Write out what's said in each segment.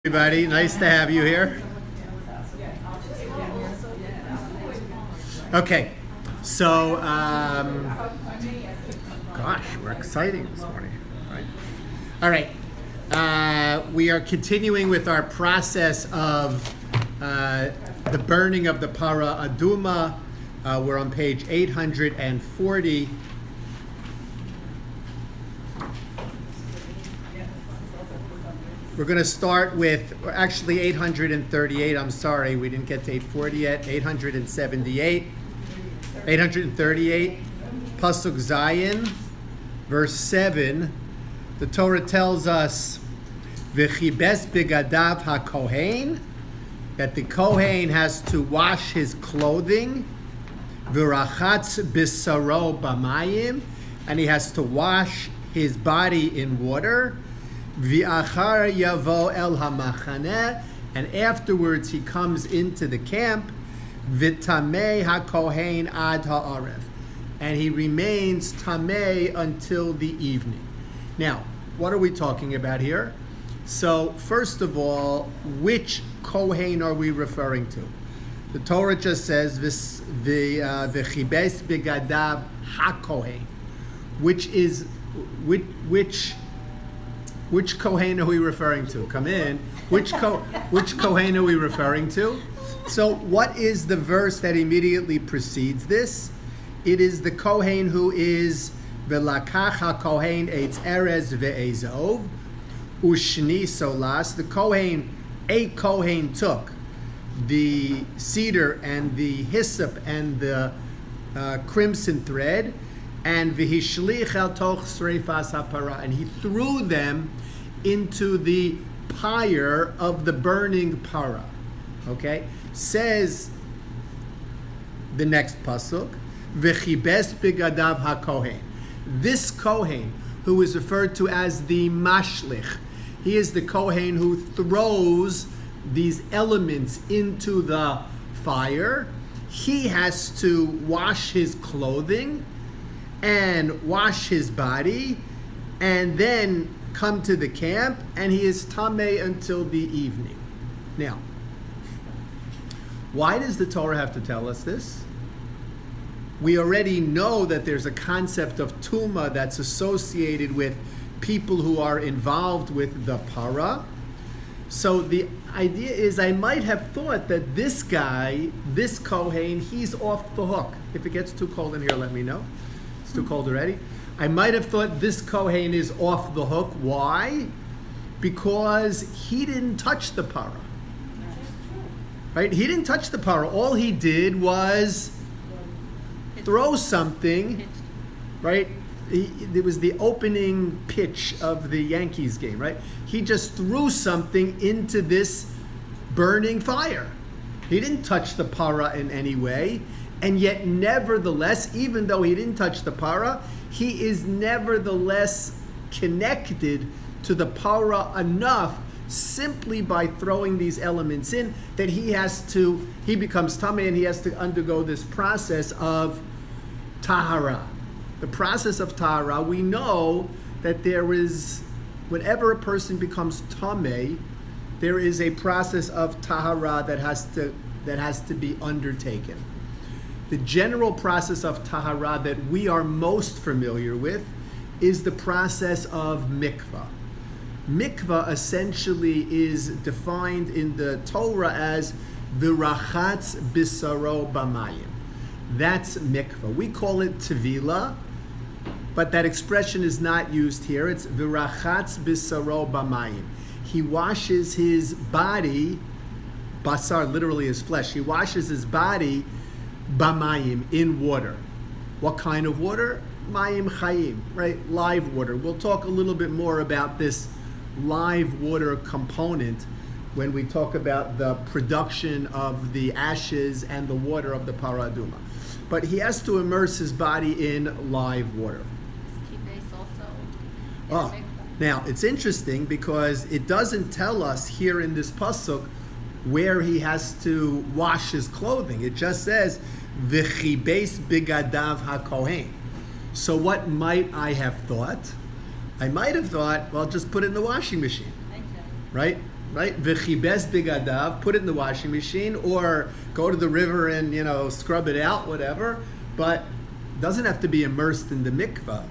Everybody, nice to have you here. Okay, so gosh, we're exciting this morning, right? All right, we are continuing with our process of the burning of the para aduma. We're on page 840. We're going to start with, actually 838, I'm sorry, we didn't get to 840 yet, 878, 838, Pasuk Zayin, verse 7, the Torah tells us, V'chibes bigadav ha-kohen, that the Kohen has to wash his clothing, V'rachatz bisaro b'mayim, and he has to wash his body in water, V'achar yavo el hamachaneh, and afterwards he comes into the camp. V'tamei hakohen ad ha'arev, and he remains tamei until the evening. Now, what are we talking about here? So, first of all, which kohen are we referring to? The Torah just says v'chibes bigadav hakohen, which Kohen are we referring to? Come in. Which Kohen are we referring to? So what is the verse that immediately precedes this? It is the Kohen who is V'lakach HaKohen Eitz Erez Ve'ezov Ushni Solas. The Kohen, a Kohen took the cedar and the hyssop and the crimson thread, and v'hishlich el toch sreifas hapara, and he threw them into the pyre of the burning para. Okay, says the next pasuk, v'chibes bigadav hakohen. This kohen, who is referred to as the mashlich, he is the kohen who throws these elements into the fire. He has to wash his clothing and wash his body, and then come to the camp, and he is tamei until the evening. Now, why does the Torah have to tell us this? We already know that there's a concept of tuma that's associated with people who are involved with the para. So the idea is, I might have thought that this guy, this Kohen, he's off the hook. If it gets too cold in here, let me know. It's too cold already. I might have thought this Kohen is off the hook. Why? Because he didn't touch the para. Right? He didn't touch the para. All he did was throw something, right? It was the opening pitch of the Yankees game, right? He just threw something into this burning fire. He didn't touch the para in any way. And yet, nevertheless, even though he didn't touch the para, he is nevertheless connected to the para enough simply by throwing these elements in that he becomes tamei, and he has to undergo this process of tahara. The process of tahara, we know that there is, whenever a person becomes tamei, there is a process of tahara that has to be undertaken. The general process of tahara that we are most familiar with is the process of mikvah. Mikvah essentially is defined in the Torah as v'rachatz bisaro b'mayim. That's mikvah. We call it tevilah, but that expression is not used here. It's v'rachatz bisaro b'mayim. He washes his body, basar literally his flesh, he washes his body Bamayim, in water. What kind of water? Mayim chayim, right? Live water. We'll talk a little bit more about this live water component when we talk about the production of the ashes and the water of the para aduma. But he has to immerse his body in live water. Oh, now it's interesting because it doesn't tell us here in this pasuk where he has to wash his clothing. It just says v'chibes bigadav hakohen. So what might I have thought? I might have thought, well, just put it in the washing machine, right? right? V'chibes bigadav, put it in the washing machine, or go to the river and scrub it out, whatever. But doesn't have to be immersed in the mikvah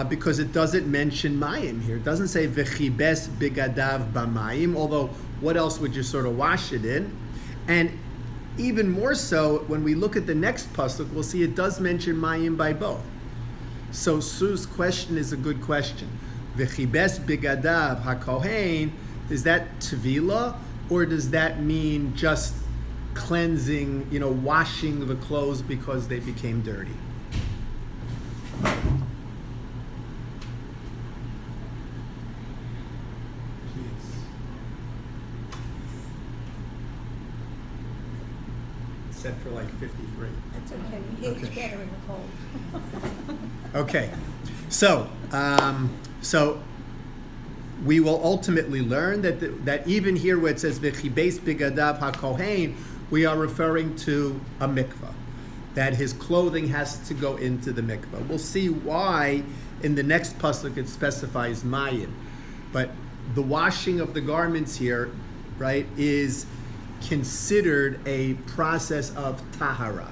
because it doesn't mention mayim here. It doesn't say v'chibes bigadav b'mayim. Although, what else would you sort of wash it in? And even more so, when we look at the next pasuk, we'll see it does mention mayim by both. So Sue's question is a good question. V'chibes bigadav hakohen, is that tevila, or does that mean just cleansing, washing the clothes because they became dirty? Set for like 53. That's okay. We age better in the cold. Okay, so we will ultimately learn that even here where it says v'chibes bigadav hakohen, we are referring to a mikvah, that his clothing has to go into the mikvah. We'll see why in the next pasuk it specifies mayim, but the washing of the garments here, right, is considered a process of tahara.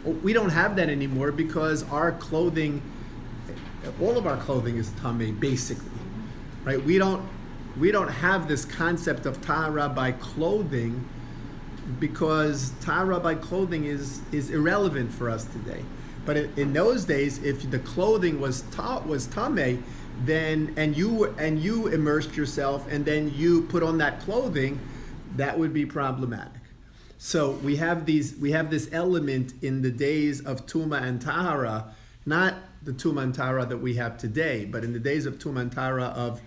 We don't have that anymore because our clothing, all of our clothing is tameh, basically, right? We don't have this concept of tahara by clothing because tahara by clothing is irrelevant for us today. But in those days, if the clothing was tameh, then and you immersed yourself and then you put on that clothing, that would be problematic. So we have this element in the days of Tuma and Tahara, not the Tuma and Tahara that we have today, but in the days of Tuma and Tahara of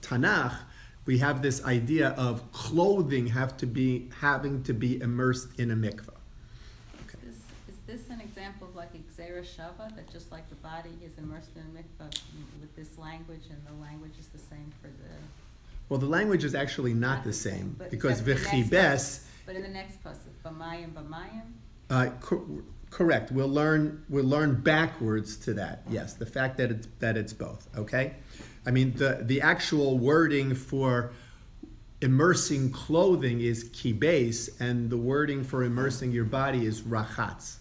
Tanakh, we have this idea of clothing having to be immersed in a mikvah. Okay. Is this an example of like a Gzera Shava, that just like the body is immersed in a mikvah with this language, and the language is the same for the... Well, the language is actually not the same because except v'chibes. But in the next pasuk, b'mayim. Correct. We'll learn backwards to that. Yes, the fact that it's both. Okay, I mean the actual wording for immersing clothing is kibes, and the wording for immersing your body is rachatz.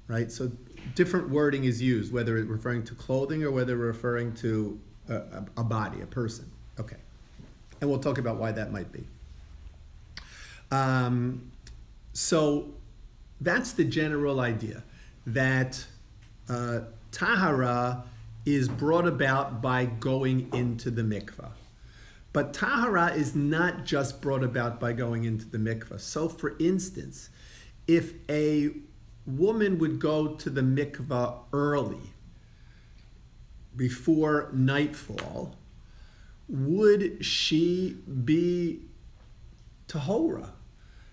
Right. So different wording is used, whether it's referring to clothing or whether referring to a body, a person. Okay. And we'll talk about why that might be. So that's the general idea, that tahara is brought about by going into the mikvah. But tahara is not just brought about by going into the mikvah. So for instance, if a woman would go to the mikvah early, before nightfall, would she be tahora?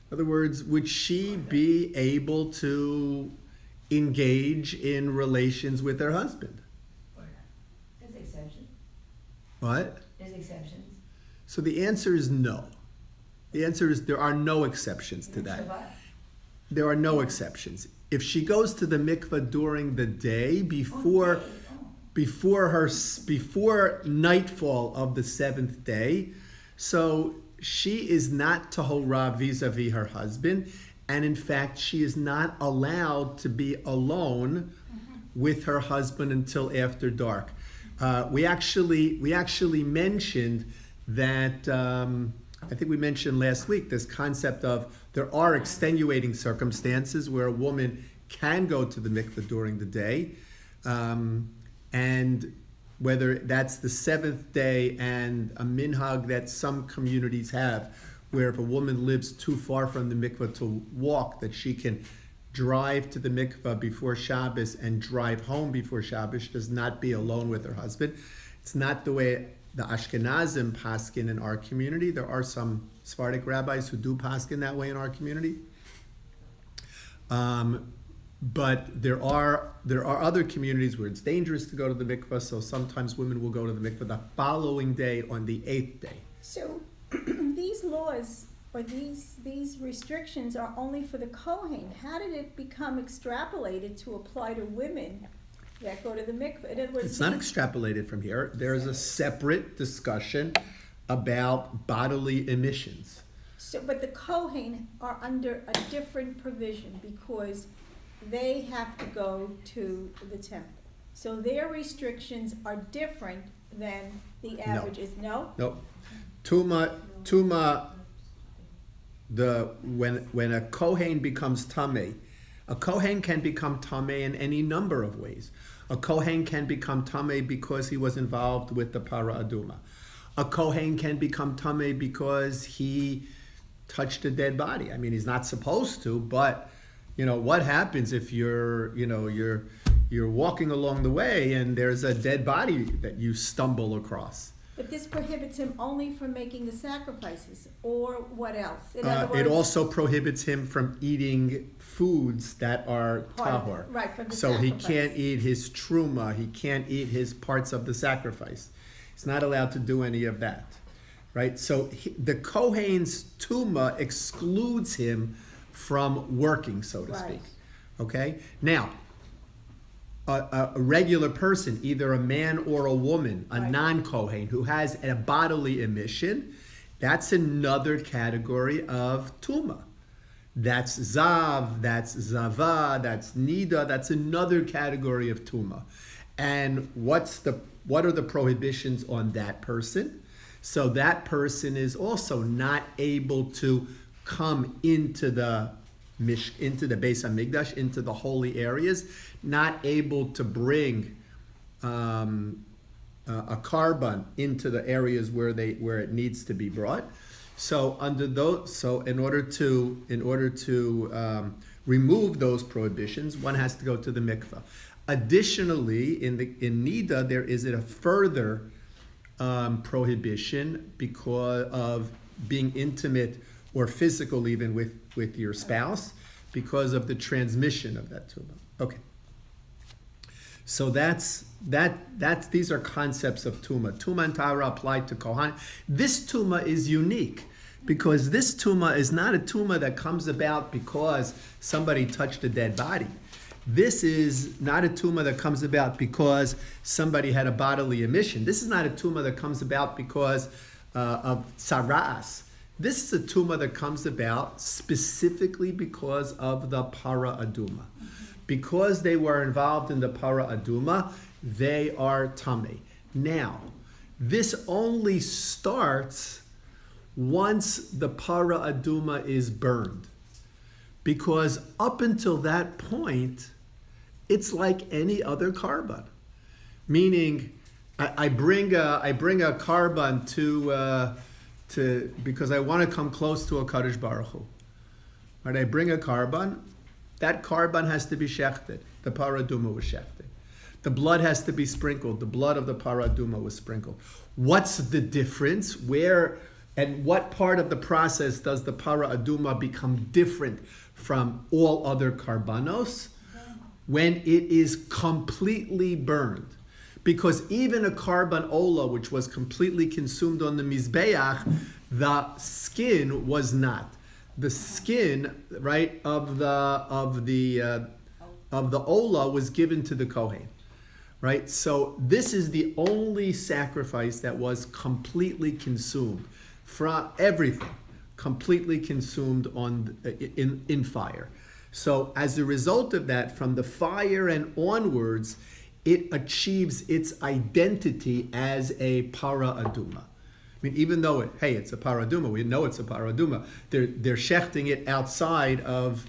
In other words, would she be able to engage in relations with her husband? There's exceptions. What? There's exceptions. So the answer is no. The answer is there are no exceptions to that. There are no exceptions. If she goes to the mikvah during the day before nightfall of the seventh day, so she is not tahora vis-a-vis her husband, and in fact she is not allowed to be alone with her husband until after dark. We actually mentioned that, I think we mentioned last week, this concept of there are extenuating circumstances where a woman can go to the mikveh during the day, and whether that's the seventh day and a minhag that some communities have, where if a woman lives too far from the mikveh to walk, that she can drive to the mikveh before Shabbos and drive home before Shabbos, does not be alone with her husband. It's not the way the Ashkenazim paskin in our community. There are some Sephardic rabbis who do paskin that way in our community. But there are other communities where it's dangerous to go to the mikveh, so sometimes women will go to the mikveh the following day on the 8th day. So these laws or these restrictions are only for the Kohen. How did it become extrapolated to apply to women that go to the mikveh? In other words, It's not extrapolated from here. There is a separate discussion about bodily emissions. So, but the Kohen are under a different provision because they have to go to the temple. So their restrictions are different than the averages, no? No, tuma. When a kohen becomes tameh, a kohen can become tameh in any number of ways. A kohen can become tameh because he was involved with the para aduma. A kohen can become tameh because he touched a dead body. I mean, he's not supposed to, but what happens if you're walking along the way and there's a dead body that you stumble across? But this prohibits him only from making the sacrifices, or what else? In other It words, also prohibits him from eating foods that are part of it, tahor. right, from the So he sacrifice. can't eat his truma, he can't eat his parts of the sacrifice. He's not allowed to do any of that, right? So the Kohen's tuma excludes him from working, so to Right. speak. Okay? Now, a regular person, either a man or a woman, a Right. non-Kohen, who has a bodily emission, that's another category of tuma. That's zav, that's zava, that's nida, that's another category of tuma. And what are the prohibitions on that person? So that person is also not able to come into the Beis Hamikdash, into the holy areas, not able to bring a carbon into the areas where it needs to be brought. So in order to remove those prohibitions, one has to go to the mikveh. Additionally, in Nida, there is a further prohibition because of being intimate or physical even with your spouse, because of the transmission of that tumah. Okay. So these are concepts of tumah. Tumah and tahara applied to kohan. This tumah is unique because this tumah is not a tumah that comes about because somebody touched a dead body. This is not a tumah that comes about because somebody had a bodily emission. This is not a tumah that comes about because of tsaras. This is a tumah that comes about specifically because of the para aduma. Because they were involved in the para aduma, they are tameh. Now, this only starts once the para aduma is burned. Because up until that point, it's like any other carbon. Meaning, I bring a carbon to because I want to come close to a Kadosh Baruch Hu. Right? I bring a carbon. That carbon has to be shechted. The paraduma was shechted. The blood has to be sprinkled. The blood of the paraduma was sprinkled. What's the difference? Where and what part of the process does the paraduma become different from all other carbonos? When it is completely burned. Because even a carbon ola, which was completely consumed on the mizbeach, the skin was not. The skin, right, of the ola was given to the kohen, right? So this is the only sacrifice that was completely consumed from everything, completely consumed in fire. So as a result of that, from the fire and onwards, it achieves its identity as a para aduma. I mean, even though it's a para aduma, we know it's a para aduma. They're shechting it outside of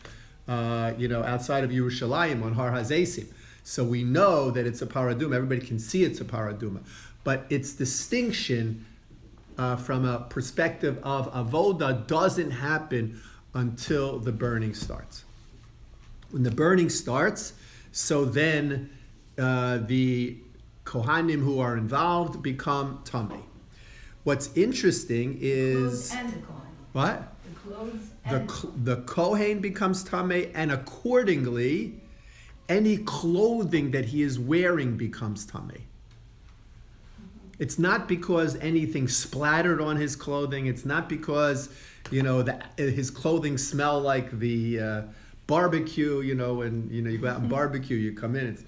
Yerushalayim on Har HaZeisim. So we know that it's a para aduma. Everybody can see it's a para aduma. But its distinction from a perspective of avoda doesn't happen until the burning starts. When the burning starts, so then the Kohanim who are involved become tameh. What's interesting is Clothes and the Kohen. what? The clothes and The Kohen becomes tameh, and accordingly, any clothing that he is wearing becomes tameh. It's not because anything splattered on his clothing. It's not because his clothing smell like the barbecue. When you go out and barbecue, you come in. It's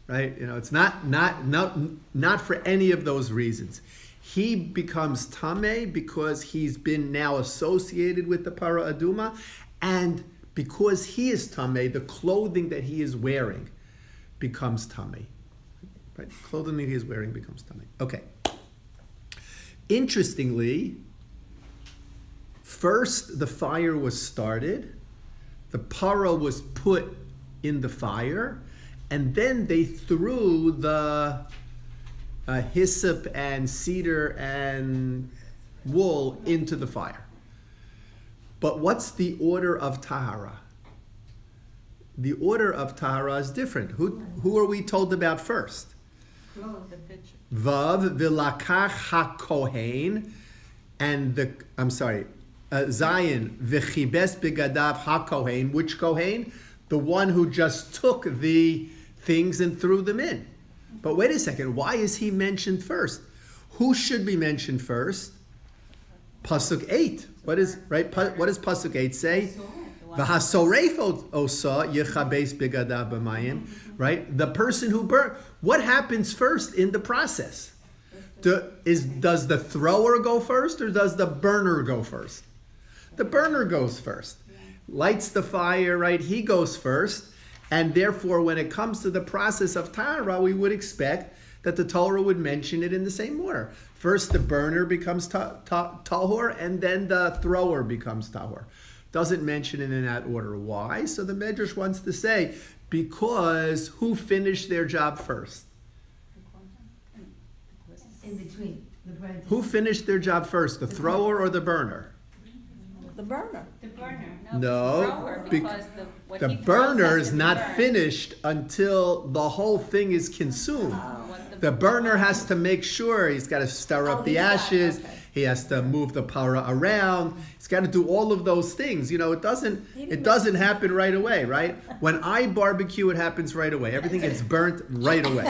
right. It's not for any of those reasons. he becomes tameh because he's been now associated with the para aduma, and because he is tameh, the clothing that he is wearing becomes tameh. Right? Clothing that he is wearing becomes tameh. Okay. Interestingly, first the fire was started, the para was put in the fire, and then they threw the hyssop and cedar and wool into the fire. But what's the order of tahara? The order of tahara is different. Who are we told about first? The picture. Vav v'lakach hakohen, and Zion v'chibes begadav hakohen. Which kohen? The one who just took the things and threw them in. But wait a second, why is he mentioned first? Who should be mentioned first? Pasuk 8. What does Pasuk 8 say? V'hasoref osa yechabes begadav b'mayim. Right? The person who burnt. What happens first in the process? Does the thrower go first or does the burner go first? The burner goes first. Lights the fire, right? He goes first. And therefore, when it comes to the process of tahara, we would expect that the Torah would mention it in the same order. First, the burner becomes tahor, and then the thrower becomes tahor. Doesn't mention it in that order. Why? So the Medrash wants to say, because who finished their job first? In between the bread. Who finished their job first, the thrower or the burner? The burner. The burner. No, the thrower, because what the he throws burner has is to be not burned. finished until the whole thing is consumed. What The burner has to make sure he's got to stir up the ashes. Okay. He has to move the para around. He's got to do all of those things. You know, it doesn't happen right away, right? When I barbecue, it happens right away. Everything gets burnt right away.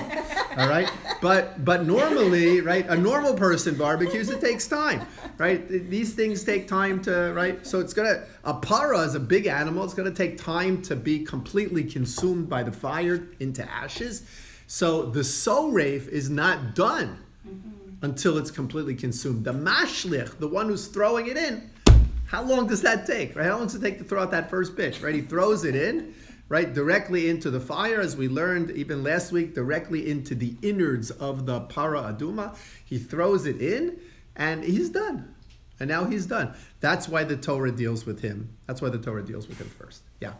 All right? But normally, right, a normal person barbecues, it takes time, right? These things take time to, right? So a para is a big animal. It's going to take time to be completely consumed by the fire into ashes. So the soref is not done until it's completely consumed. The mashlich, the one who's throwing it in, how long does that take? Right? How long does it take to throw out that first pitch? Right? He throws it in, right, directly into the fire, as we learned even last week, directly into the innards of the para aduma. He throws it in, and he's done. And now he's done. That's why the Torah deals with him. That's why the Torah deals with him first. Yeah.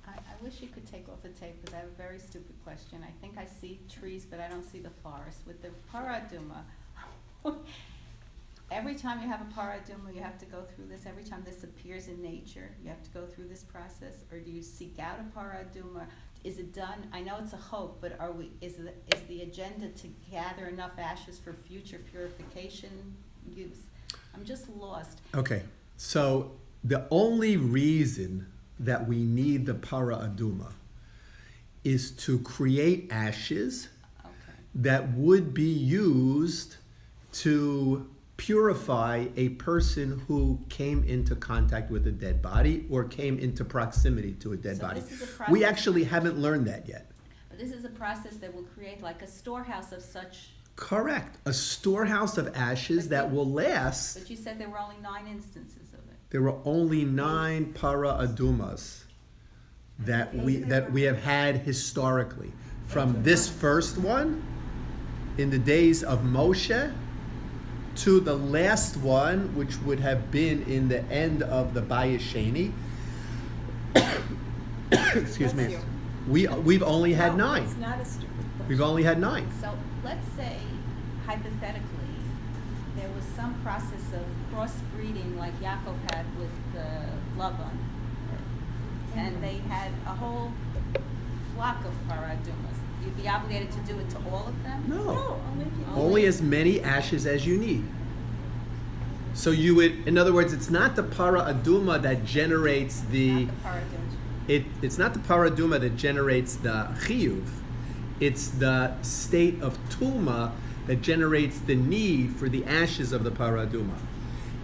I wish you could take off the tape because I have a very stupid question. I think I see trees, but I don't see the forest. With the paraduma, every time you have a paraduma, you have to go through this. Every time this appears in nature, you have to go through this process. Or do you seek out a paraduma? Is it done? I know it's a hope, but is the agenda to gather enough ashes for future purification use? I'm just lost. Okay, so the only reason that we need the para aduma is to create ashes Okay. that would be used to purify a person who came into contact with a dead body or came into proximity to a dead So body. this is a We process- actually haven't learned that yet. But this is a process that will create like a storehouse of such. Correct. A storehouse of ashes that will last. But you said there were only 9 instances of it. There were only 9 para adumas that we have had historically. From this first one in the days of Moshe to the last one, which would have been in the end of the Bayesheni. Excuse me. We've only had No, 9. It's not a stupid question. We've only had 9. So let's say, hypothetically, there was some process of crossbreeding like Yaakov had with Lavan, and they had a whole flock of paradumas. You'd be obligated to do it to all of them? No. No, only people. Only as many ashes as you need. So you would, in other words, it's not the para aduma that generates the. Not the paradumas. It's not the paraduma that generates the chiyuv. It's the state of tuma that generates the need for the ashes of the paraduma.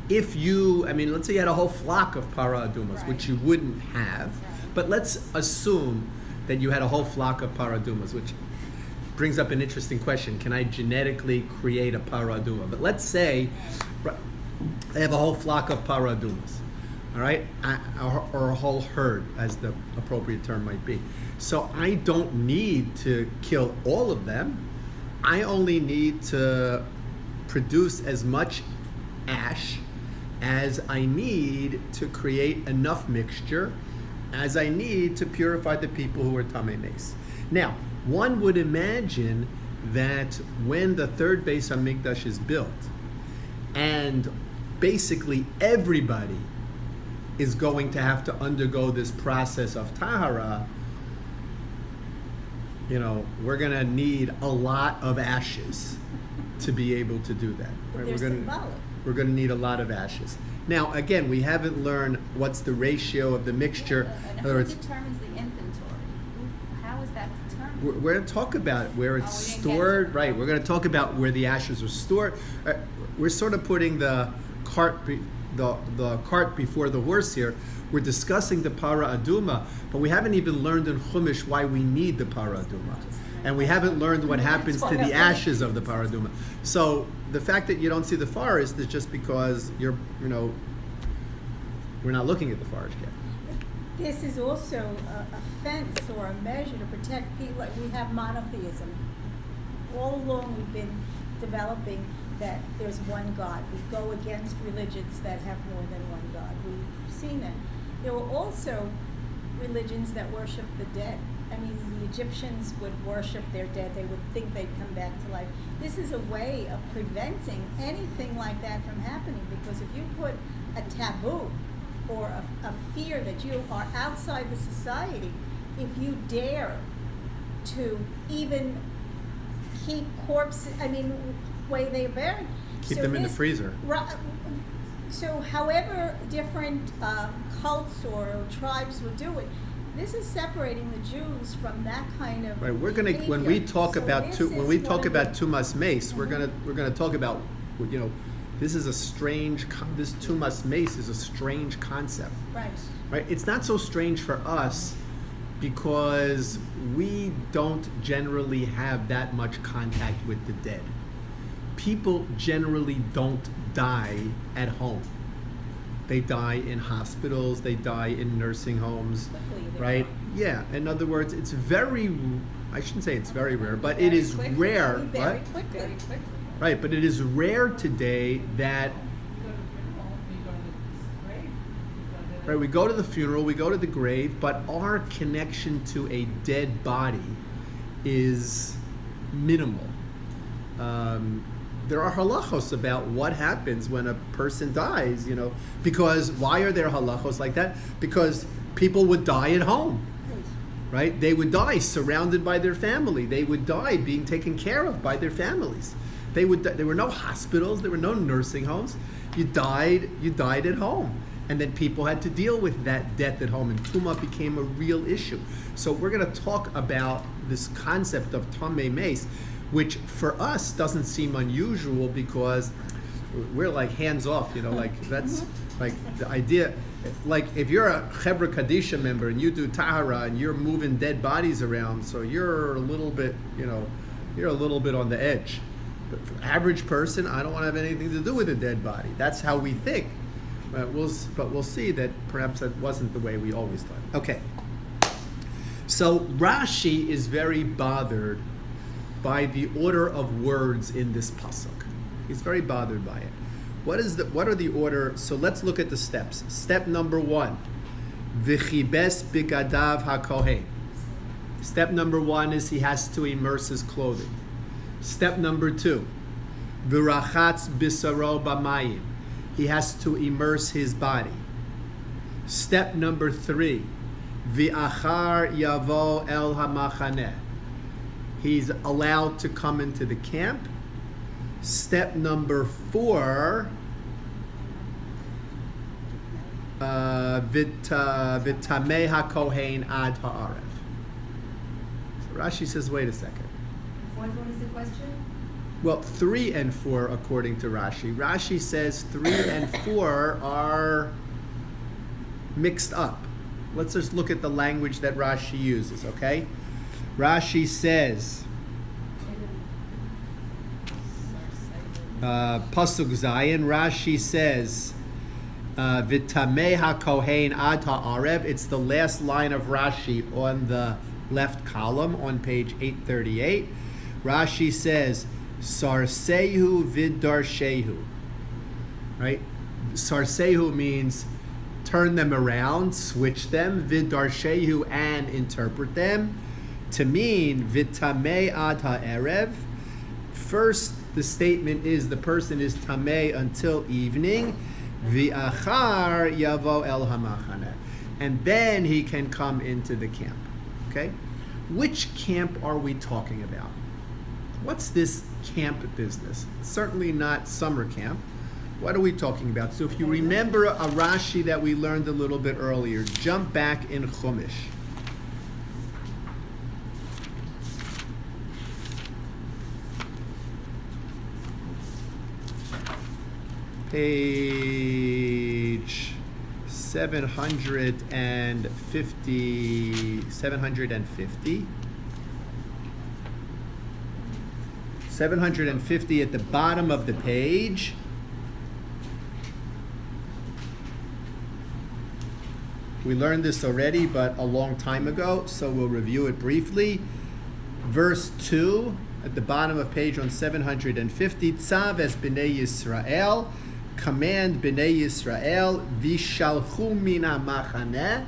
If you, let's say you had a whole flock of paradumas, Right. which you wouldn't have, Right. but let's assume that you had a whole flock of paradumas, which brings up an interesting question. Can I genetically create a paraduma? But let's say I have a whole flock of paradumas, all right? Or a whole herd, as the appropriate term might be. So I don't need to kill all of them. I only need to produce as much ash as I need to create enough mixture as I need to purify the people who are Tamei Meis. Now, one would imagine that when the third Beis HaMikdash is built, and basically everybody is going to have to undergo this process of Tahara, we're going to need a lot of ashes to be able to do that. But Right? they're symbolic. We're going to need a lot of ashes. Now, again, we haven't learned what's the ratio of the mixture. And In who other words, determines the inventory? How is that determined? we're going to talk about where it's we didn't get stored. to it. Right. We're going to talk about where the ashes are stored. We're sort of putting the cart before the horse here. We're discussing the para aduma, but we haven't even learned in Chumash why we need the para aduma. And we haven't learned what happens to the ashes of the para aduma. So the fact that you don't see the forest is just because we're not looking at the forest yet. This is also a fence or a measure to protect people. Like we have monotheism. All along we've been developing that there's one God. We go against religions that have more than one God. We've seen that. There were also religions that worship the dead. I mean, the Egyptians would worship their dead. They would think they'd come back to life. This is a way of preventing anything like that from happening, because if you put a taboo or a fear that you are outside the society, if you dare to even keep corpses, way they're buried. Keep them in the freezer. So however different cults or tribes would do it, this is separating the Jews from that kind of Right. We're gonna when we talk So about this when is we one talk of about the- tumas mace, we're Mhm. gonna talk about this is a strange this tumas mace is a strange concept. Right. Right? It's not so strange for us because we don't generally have that much contact with the dead. People generally don't die at home. They die in hospitals, they die in nursing homes, Quickly, they right? die. Yeah, in other words, it's I shouldn't say it's very rare, but it Very is quickly. rare. Very What? quickly. Very quickly. Right, but it is rare today that right, we go to the funeral, we go to the grave, but our connection to a dead body is minimal. There are halachos about what happens when a person dies, because why are there halachos like that? Because people would die at home, right? They would die surrounded by their family. They would die being taken care of by their families. There were no hospitals, there were no nursing homes. You died at home. And then people had to deal with that death at home, and Tumah became a real issue. So we're going to talk about this concept of Tamei Meis, which for us doesn't seem unusual because we're like hands off, like that's like the idea. Like if you're a Chevra Kadisha member and you do Tahara and you're moving dead bodies around, so you're a little bit, you're a little bit on the edge. But for the average person, I don't want to have anything to do with a dead body. That's how we think. But we'll see that perhaps that wasn't the way we always thought. Okay. So Rashi is very bothered by the order of words in this pasuk. He's very bothered by it. What are the order? So let's look at the steps. Step number 1, v'chibes bigadav hakohen. Step number 1 is he has to immerse his clothing. Step number 2, v'rachatz bisaro b'mayim. He has to immerse his body. Step number 3, v'achar yavo el hamachaneh. He's allowed to come into the camp. Step number 4, v'tameh hakohen ad ha'arev. So Rashi says, wait a second. Fourth one is the question? Well, 3 and 4, according to Rashi. Rashi says 3 and 4 are mixed up. Let's just look at the language that Rashi uses, okay? Rashi says, Pasuk Zayin, Rashi says, V'tamei hakohen ad ha'arev. It's the last line of Rashi on the left column on page 838. Rashi says, Sarsehu vidarshehu. Right? Sarsehu means turn them around, switch them, vidarshehu, and interpret them, to mean V'tamei ad ha'erev. First, the statement is the person is tamei until evening, v'achar yavo el hamachaneh, and then he can come into the camp. Okay, which camp are we talking about? What's this camp business? It's certainly not summer camp. What are we talking about? So if you remember a Rashi that we learned a little bit earlier, jump back in Chumash. Page 750. 750 at the bottom of the page. We learned this already, but a long time ago, so we'll review it briefly. Verse 2, at the bottom of page on 750, Tzav es b'nei Yisrael, command b'nei Yisrael, vishalchu min ha'machaneh,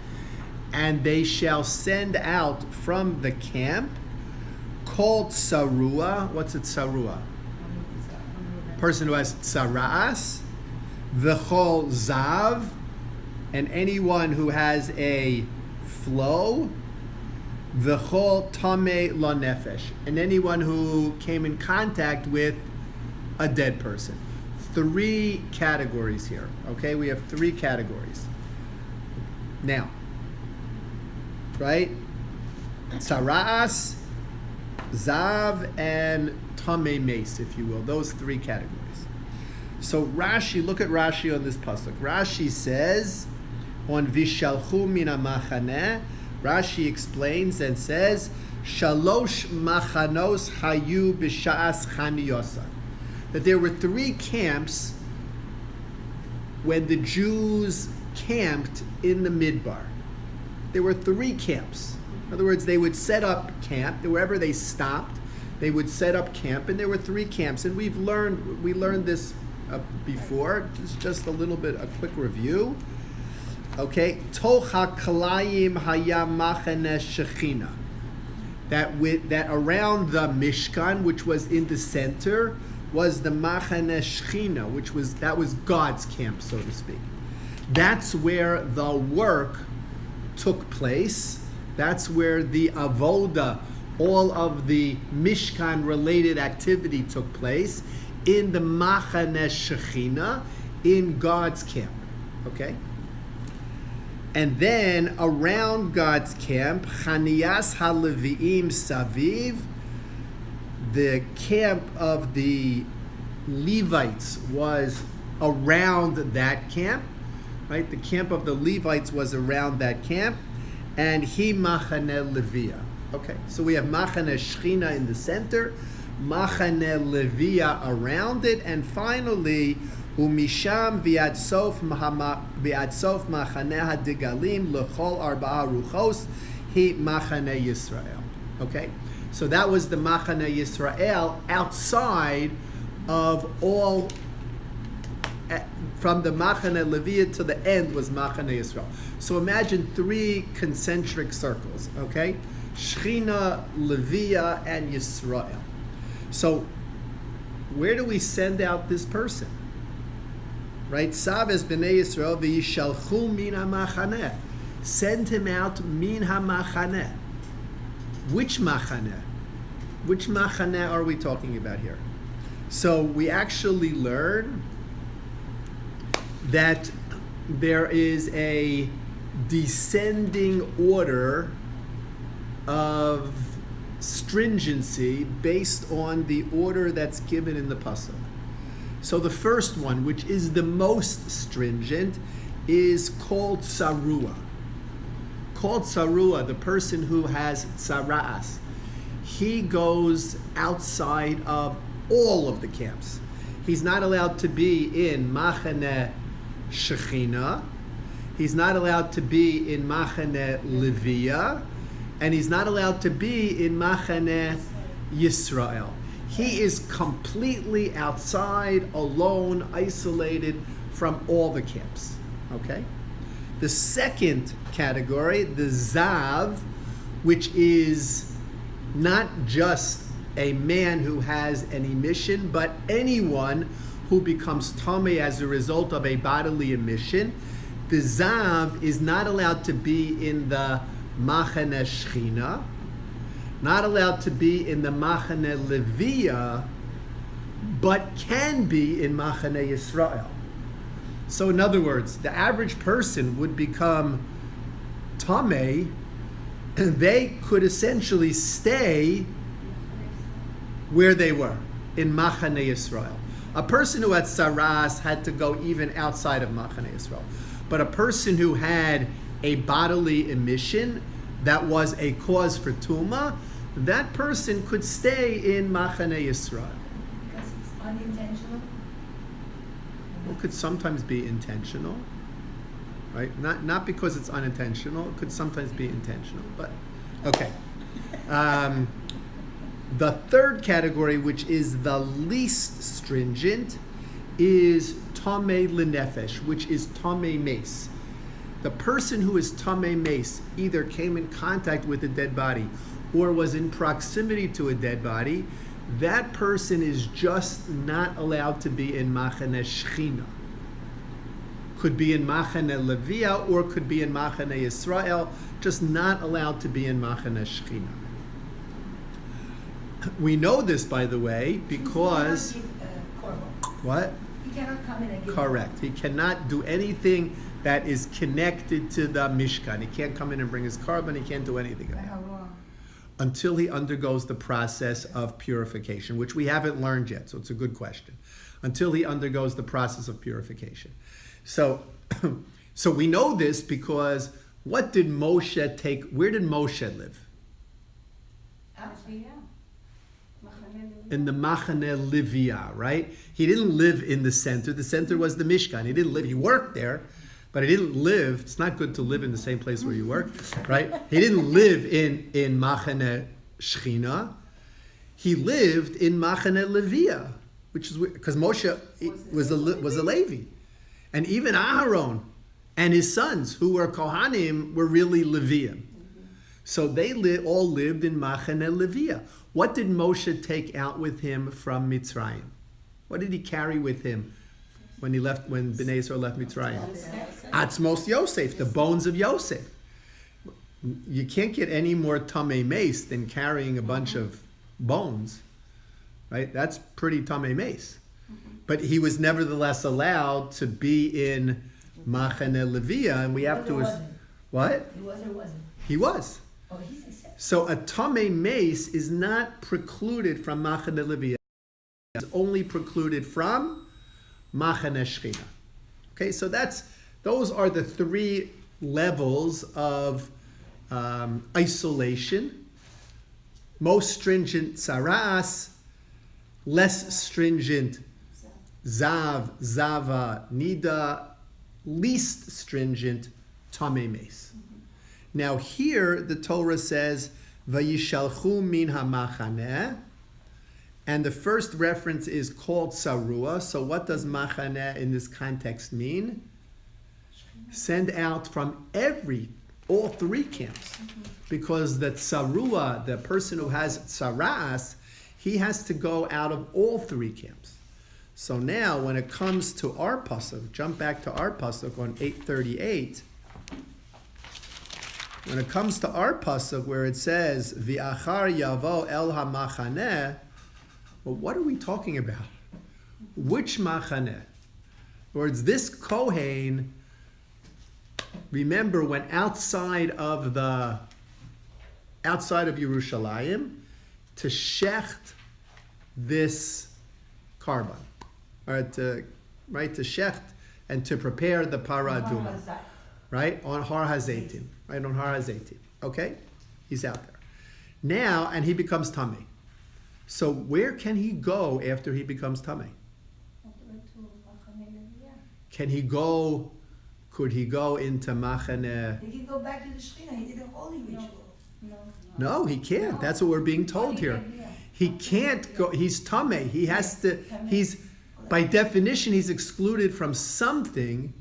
and they shall send out from the camp, called sarua. What's a sarua? Person who has tsara'as, v'chol zav, and anyone who has a flow, v'chol tameh la nefesh, and anyone who came in contact with a dead person. 3 categories here, okay? We have 3 categories. Now, right? Tsara'as, zav, and tameh mace, if you will. Those 3 categories. So Rashi, look at Rashi on this pasuk. Rashi says, on vishalchu min ha'machaneh, Rashi explains and says, Shalosh machanos hayu b'sha'as chaniyosa. That there were 3 camps when the Jews camped in the Midbar. There were 3 camps. In other words, they would set up camp wherever they stopped. They would set up camp, and there were 3 camps. And we learned this before. Just a little bit, a quick review. Okay, Toch ha'kalayim haya machane shechina. That around the Mishkan, which was in the center, was the machane shechina, that was God's camp, so to speak. That's where the work took place. That's where the avoda, all of the Mishkan related activity took place in the machane shechina, in God's camp. Okay. And then around God's camp, Chaniyas HaLevi'im Saviv, the camp of the Levites was around that camp, right? The camp of the Levites was around that camp, and He Machane Levia. Okay, so we have Machane Shechina in the center, Machane Levia around it, and finally, Umisham v'ad sof machaneh hadigalim lechol arba'a ruchos he machaneh Yisrael. Okay, so that was the machaneh Yisrael outside of all. From the machaneh Leviah to the end was machaneh Yisrael. So imagine 3 concentric circles. Okay, Shechina, Leviah, and Yisrael. So where do we send out this person? Right, Sabes b'nei Yisrael v'yishalchu min ha'machaneh. Send him out min ha'machaneh. Which machaneh? Which machaneh are we talking about here? So we actually learn that there is a descending order of stringency based on the order that's given in the pasuk. So the first one, which is the most stringent, is called sarua. Called sarua, the person who has tsara'as. He goes outside of all of the camps. He's not allowed to be in Machane Shechina. He's not allowed to be in Machane Levia. And he's not allowed to be in Machane Yisrael. He is completely outside, alone, isolated from all the camps. Okay? The second category, the Zav, which is not just a man who has an emission, but anyone who becomes Tomei as a result of a bodily emission, the Zav is not allowed to be in the Machane Shechina, not allowed to be in the Machane Levia, but can be in Machane Yisrael. So in other words, the average person would become Tamei, and they could essentially stay where they were, in Machane Yisrael. A person who had Saras had to go even outside of Machane Yisrael. But a person who had a bodily emission that was a cause for Tuma, that person could stay in Machane Yisrael. Because it's unintentional? It could sometimes be intentional, right? Not because it's unintentional. It could sometimes be intentional, but okay. The third category, which is the least stringent, is Tamei L'Nefesh, which is Tamei Mace. The person who is Tamei Mace either came in contact with a dead body or was in proximity to a dead body. That person is just not allowed to be in Machane Shechina. Could be in Machane Levia or could be in Machane Yisrael, just not allowed to be in Machane Shechina. We know this, by the way, because... He cannot give korban. What? He cannot come in and give Correct. He cannot do anything that is connected to the Mishkan. He can't come in and bring his carbon. He can't do anything For of how that. long? Until he undergoes the process of purification, which we haven't learned yet, so it's a good question. Until he undergoes the process of purification. So, so we know this because what did Moshe take? Where did Moshe live? In the Machane Livia, right? He didn't live in the center. The center was the Mishkan. He didn't live. He worked there, but he didn't live. It's not good to live in the same place where you work, right? He didn't live in Machane Shechina. He lived in Machane Levia, which is because Moshe was a Levi, and even Aharon and his sons, who were Kohanim, were really Leviim. So they all lived in Machane Levia. What did Moshe take out with him from Mitzrayim? What did he carry with him when Bnei Yisrael left Mitzrayim? Atzmos Yosef, the bones of Yosef. You can't get any more Tamei Mace than carrying a bunch of bones, right? That's pretty Tamei Mace. But he was nevertheless allowed to be in Machane Levia, and we have to... What? He was or wasn't? He was. Oh, he's accepted. So a Tamei Mace is not precluded from Machane Levia. It's only precluded from Machane Shechina. Okay, so those are the three levels of isolation. Most stringent Saras, less stringent Zav, Zava, Nida, least stringent Tamei Mace. Now here the Torah says, Vayishalchu min hamachaneh, and the first reference is called Sarua. So what does machaneh in this context mean? Send out from all three camps. Because the Sarua, the person who has Saras, he has to go out of all three camps. So now when it comes to our pasuk, jump back to our pasuk on 838. When it comes to our pasuk where it says V'achar yavo el hamachaneh, well, what are we talking about? Which machaneh? In other words, this Kohen, remember, went outside of Yerushalayim to shecht this carbon, or to shecht and to prepare the paraduma. Right? On Har HaZeitim. Right? On Har HaZeitim. Okay? He's out there. Now, and he becomes Tamei. So where can he go after he becomes Tamei? Could he go into Machane? He can go back to the Shekhinah. He did a holy ritual. No, he can't. That's what we're being told here. He can't go. He's Tameh. He has to. He's, by definition, he's excluded from something,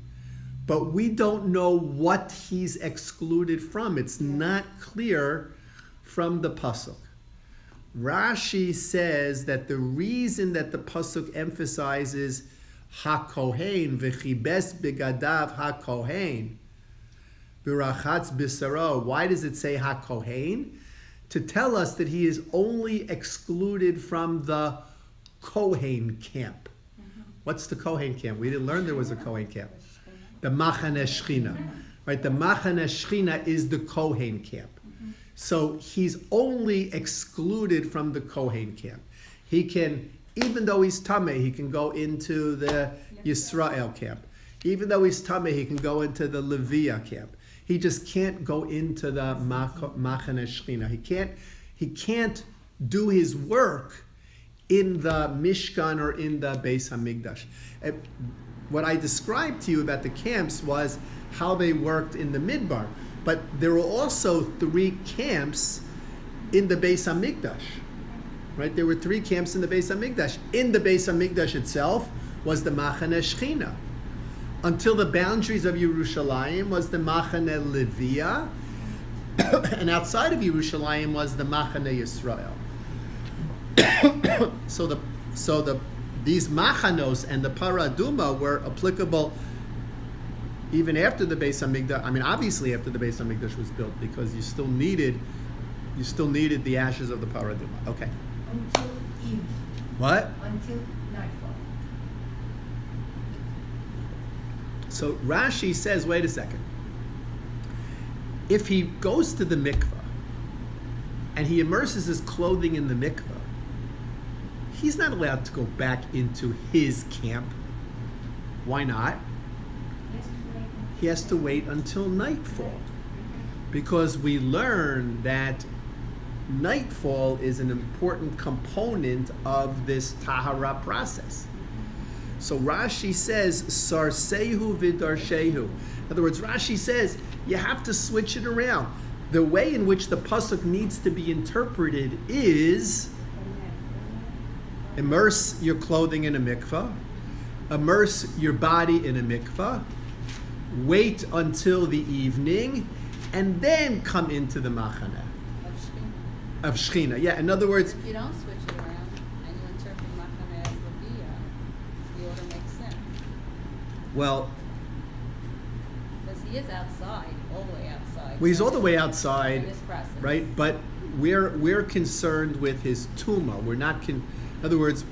but we don't know what he's excluded from. It's not clear from the pasuk. Rashi says that the reason that the pasuk emphasizes HaKohen v'chibes begadav HaKohen v'rachatz b'saro. Why does it say HaKohen? To tell us that he is only excluded from the Kohen camp. What's the Kohen camp? We didn't learn there was a Kohen camp. The Machane Shechina. Right? The Machane Shechina is the Kohen camp. So he's only excluded from the Kohen camp. He can, even though he's Tameh, he can go into the Yisrael camp. Even though he's Tameh, he can go into the Leviah camp. He just can't go into the Machane Shechina. He can't do his work in the Mishkan or in the Beis Hamikdash. What I described to you about the camps was how they worked in the Midbar. But there were also 3 camps in the Beis Hamikdash. Right? There were 3 camps in the Beis Hamikdash. In the Beis Hamikdash itself was the Machane Shechina. Until the boundaries of Yerushalayim was the Machane Leviah, and outside of Yerushalayim was the Machane Yisrael. so these machanos and the paraduma were applicable even after the Beis Hamikdash. I mean, obviously after the Beis Hamikdash was built, because you still needed the ashes of the paraduma. Okay. Until evening. What? Until nightfall. So Rashi says, wait a second. If he goes to the mikveh and he immerses his clothing in the mikveh, he's not allowed to go back into his camp. Why not? He has to wait until nightfall. Because we learn that nightfall is an important component of this tahara process. So Rashi says, Sarsehu vidarshehu. In other words, Rashi says, you have to switch it around. The way in which the pasuk needs to be interpreted is immerse your clothing in a mikvah, immerse your body in a mikvah, wait until the evening, and then come into the machane of Shechina. Yeah, in other words, If you don't switch it around and you interpret Machane as Leviah, the order makes sense. well, Because he is outside, all the way outside. he's all the way outside, In this process. right? But we're concerned with his tuma. We're not in other words,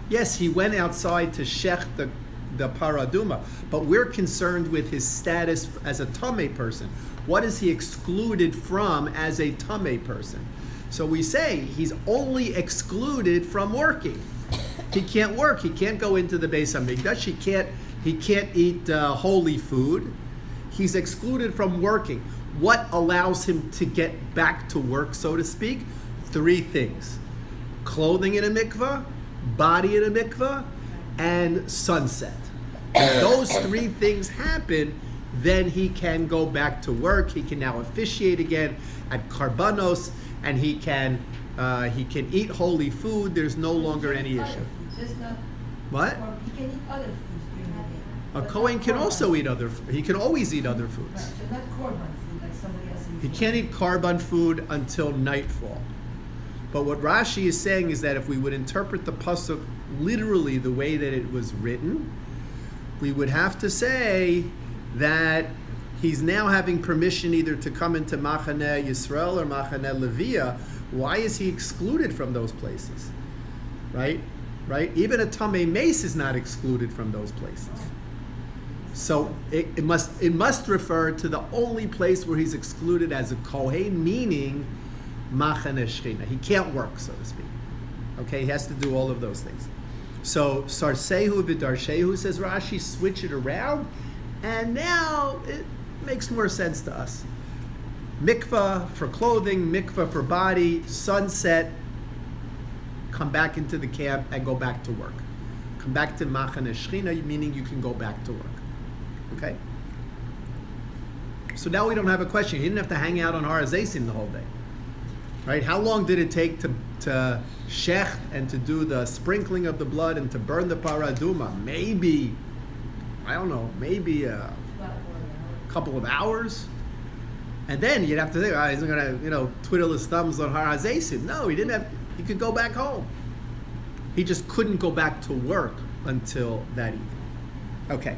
yes, he went outside to shech the paraduma, but we're concerned with his status as a tameh person. What is he excluded from as a tameh person? So we say he's only excluded from working. He can't work. He can't go into the Beis Hamikdash. He can't eat holy food. He's excluded from working. What allows him to get back to work, so to speak? 3 things: clothing in a mikvah, body in a mikvah, and sunset. If those 3 things happen, then he can go back to work. He can now officiate again at Karbanos, and he can eat holy food. There's no longer any issue. Just not. What? Or he can eat other foods during the day. A But Kohen not can korban. also eat other. He can always eat other Right, foods. so not korban food like somebody else eats. He can't eat karban food until nightfall. But what Rashi is saying is that if we would interpret the pasuk literally the way that it was written, we would have to say that he's now having permission either to come into Machane Yisrael or Machane Leviah. Why is he excluded from those places? Right? Even a Tamei Mace is not excluded from those places. So it must refer to the only place where he's excluded as a Kohen, meaning Machane Shechina. He can't work, so to speak. Okay, he has to do all of those things. So Sarsehu v'darshehu, says Rashi, switch it around, and now it makes more sense to us. Mikvah for clothing, mikvah for body, sunset, come back into the camp and go back to work. Come back to Machane Shechina, meaning you can go back to work. Okay? So now we don't have a question. He didn't have to hang out on Har HaZeisim the whole day. Right? How long did it take to shecht and to do the sprinkling of the blood and to burn the parah aduma? Maybe, I don't know, maybe a couple of hours. And then you'd have to think, he's going to, twiddle his thumbs on Har HaZeisim. No, he didn't have, he could go back home. He just couldn't go back to work until that evening. Okay.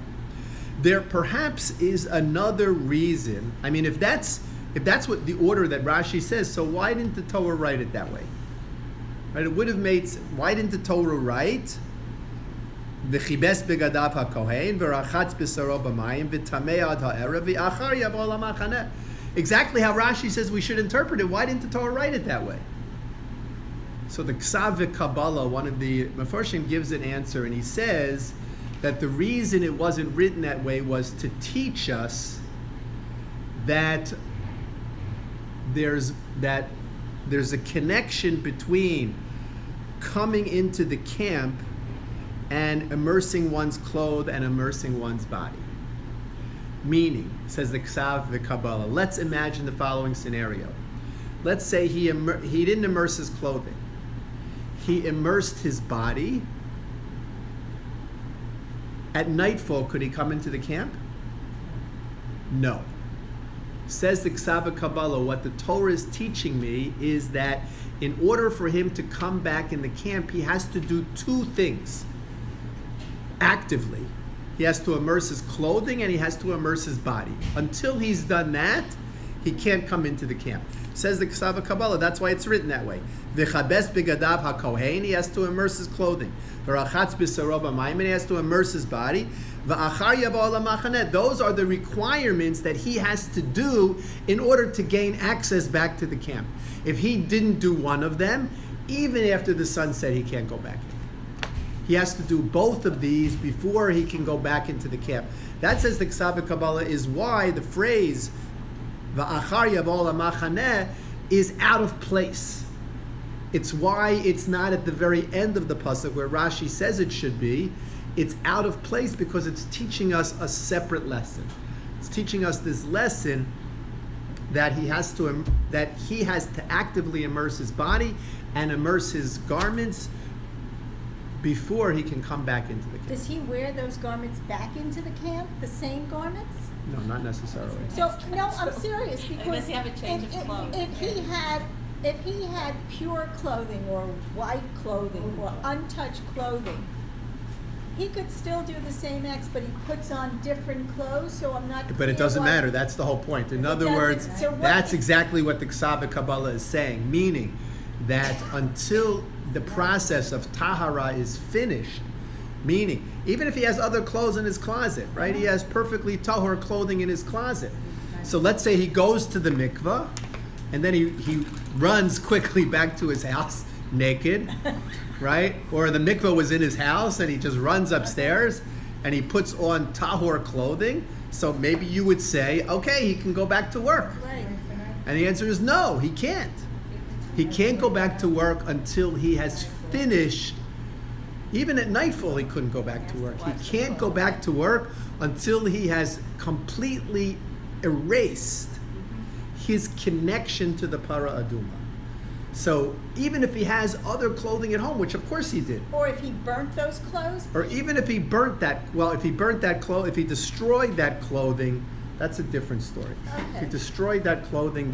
There perhaps is another reason. I mean, if that's what the order that Rashi says, so why didn't the Torah write it that way? Right? It would have made. Why didn't the Torah write v'chibes begadav hakohen v'rachatz b'saro b'mayim v'tamei ad ha'erev v'achar yavo lamachaneh? Exactly how Rashi says we should interpret it. Why didn't the Torah write it that way? So the Ksav v'Kabbalah, one of the Mefarshim, gives an answer, and he says that the reason it wasn't written that way was to teach us that there's a connection between coming into the camp and immersing one's clothes and immersing one's body. Meaning, says the Ksav v'Kabbalah, let's imagine the following scenario. Let's say he didn't immerse his clothing. He immersed his body. At nightfall, could he come into the camp? No. Says the Ksav Kabbalah, what the Torah is teaching me is that in order for him to come back in the camp, he has to do two things actively. He has to immerse his clothing and he has to immerse his body. Until he's done that, he can't come into the camp. Says the Ksav Kabbalah, that's why it's written that way. V'chabes begadav hakohen, he has to immerse his clothing. V'rachatz b'saro b'mayim, he has to immerse his body. V'achar yavo lamachaneh, those are the requirements that he has to do in order to gain access back to the camp. If he didn't do one of them, even after the sun set, he can't go back in. He has to do both of these before he can go back into the camp. That, says the Ksav Kabbalah, is why the phrase Va'achar yavo lamachaneh is out of place. It's why it's not at the very end of the pasuk where Rashi says it should be. It's out of place because it's teaching us a separate lesson. It's teaching us this lesson that he has to actively immerse his body and immerse his garments before he can come back into the camp. Does he wear those garments back into the camp, the same garments? No, not necessarily. So, no, I'm serious, Unless because you have a change of clothes. if he had pure clothing or white clothing or untouched clothing, he could still do the same acts, but he puts on different clothes, so I'm not clear. But it doesn't why- matter. That's the whole point. In other doesn't. words, So what- that's exactly what the Ksav Kabbalah is saying, meaning that until the process of Tahara is finished, meaning even if he has other clothes in his closet, right? He has perfectly Tahor clothing in his closet. So let's say he goes to the mikveh, and then he runs quickly back to his house naked, right? Or the mikveh was in his house and he just runs upstairs and he puts on Tahor clothing. So maybe you would say, okay, he can go back to work. Right. And the answer is no, he can't. He can't go back to work until he has finished. Even at nightfall, he couldn't go back to work. He can't go back to work until he has completely erased his connection to the para aduma. So even if he has other clothing at home, which of course he did, Or if he burnt those clothes, or even if he burnt that, if he destroyed that clothing, that's a different story. If Okay. he destroyed that clothing,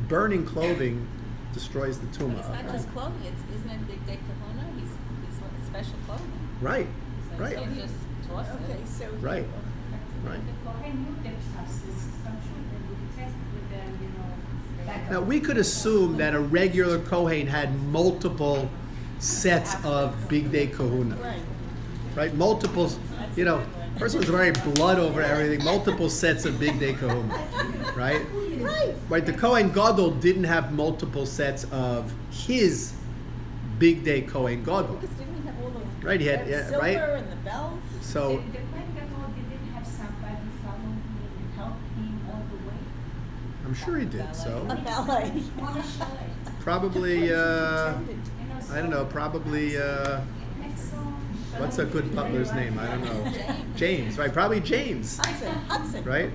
burning clothing destroys the But tumah. it's not just clothing, isn't it Big Day Kahuna? He's wearing special clothing. Right, So right, you can't just toss okay, it. so. right, right. The Kohen knew themselves, it's something that we test with them, Now, we could assume that a regular Kohen had multiple sets of Big Day Kahuna, Right. right? Multiple, first one's wearing blood over everything, multiple sets of Big Day Kahuna, right? Right. Right, the Kohen Gadol didn't have multiple sets of his Big Day Kohen Gadol. Because didn't he have all those? Right, he had- yeah, silver right. and the bells? So, The Kohen Gadol didn't have somebody follow him and help him all the way. I'm sure he did, A so ballet. probably, Intended. You know, I don't know, so probably, it makes What's a good butler's name? I don't know. James, right? Probably James, Hudson. right?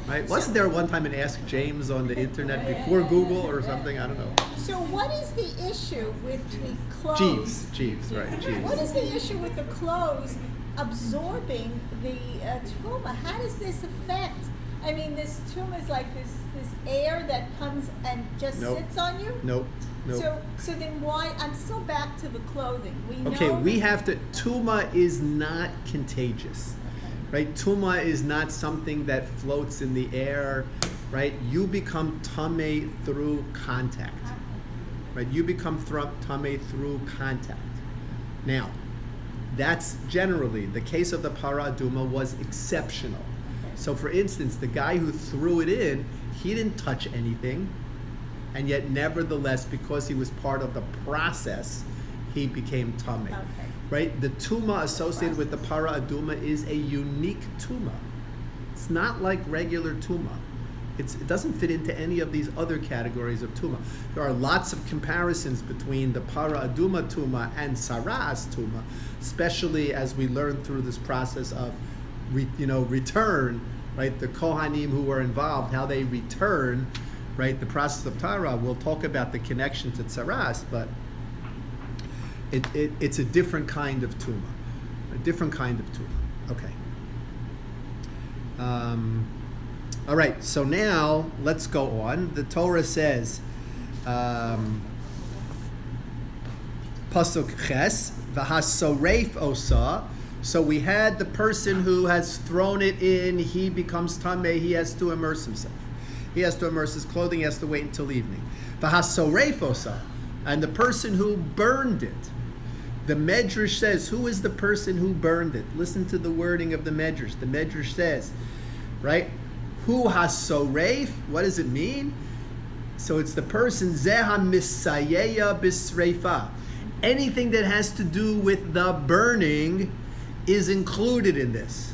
Right? Wasn't there one time an Ask James on the internet before Google or something? I don't know. So what is the issue with the clothes? Jeeves, right? What Jeeves. is the issue with the clothes absorbing the tumor? How does this affect? I mean, this tumor is like this air that comes and just Nope. sits on you. Nope. Nope. So then why? I'm still back to the clothing. We Okay, know we have to. Tuma is not contagious, right? Tuma is not something that floats in the air, right? You become tame through contact, right? You become tame through contact. Now, that's generally the case of the para aduma was exceptional. So, for instance, the guy who threw it in, he didn't touch anything. And yet, nevertheless, because he was part of the process, he became tummy. Okay. Right? The tuma associated with the para aduma is a unique tuma. It's not like regular tuma. It doesn't fit into any of these other categories of tuma. There are lots of comparisons between the para aduma tuma and saras tuma, especially as we learn through this process of, return. Right? The kohanim who were involved, how they return. Right, the process of Tara, we'll talk about the connection to Tsaras, but it's a different kind of Tuma. A different kind of Tuma. Okay. All right, so now let's go on. The Torah says, Pasuk Ches, V'hasoreif osa. So we had the person who has thrown it in, he becomes Tameh, he has to immerse himself. He has to immerse his clothing, he has to wait until evening. V'hasorefosa, and the person who burned it. The Medrash says, who is the person who burned it? Listen to the wording of the Medrash. The Medrash says, right? Hu hasoreif, what does it mean? So it's the person, zeha misayeya bisreifa. Anything that has to do with the burning is included in this.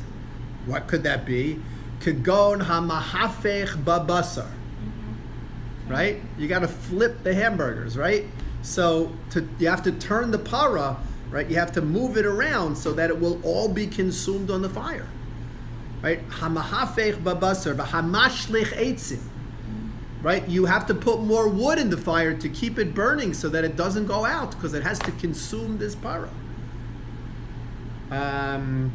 What could that be? Kagon hamahafech babasar, right? You got to flip the hamburgers, right? So you have to turn the para, right? You have to move it around so that it will all be consumed on the fire, right? Hamahafech babasar, v'hamashlich eitzim, right? You have to put more wood in the fire to keep it burning so that it doesn't go out because it has to consume this para. And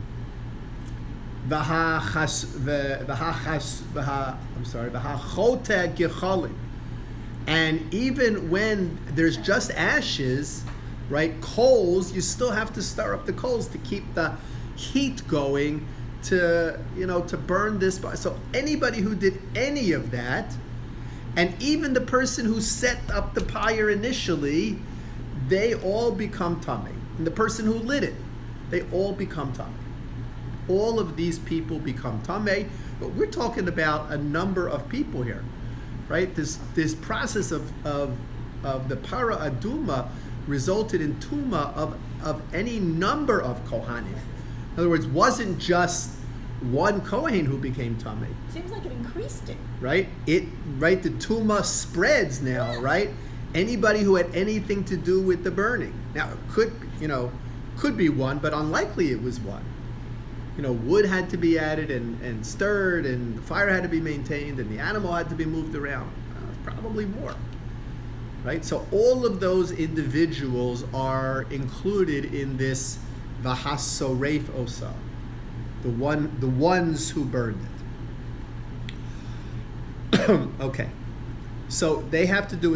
even when there's just ashes, right, coals, you still have to stir up the coals to keep the heat going to burn this. So anybody who did any of that, and even the person who set up the fire initially, they all become tummy. And the person who lit it, they all become tummy. All of these people become tameh, but we're talking about a number of people here, right? This process of the para aduma resulted in tuma of any number of kohanim. In other words, wasn't just one kohen who became tameh, Seems like it increased it. right? The tuma spreads now, right? Anybody who had anything to do with the burning. Now it could be one, but unlikely it was one. Wood had to be added and stirred, and the fire had to be maintained, and the animal had to be moved around. Probably more, right? So all of those individuals are included in this v'hasoreif osa, the ones who burned it. Okay, so they have to do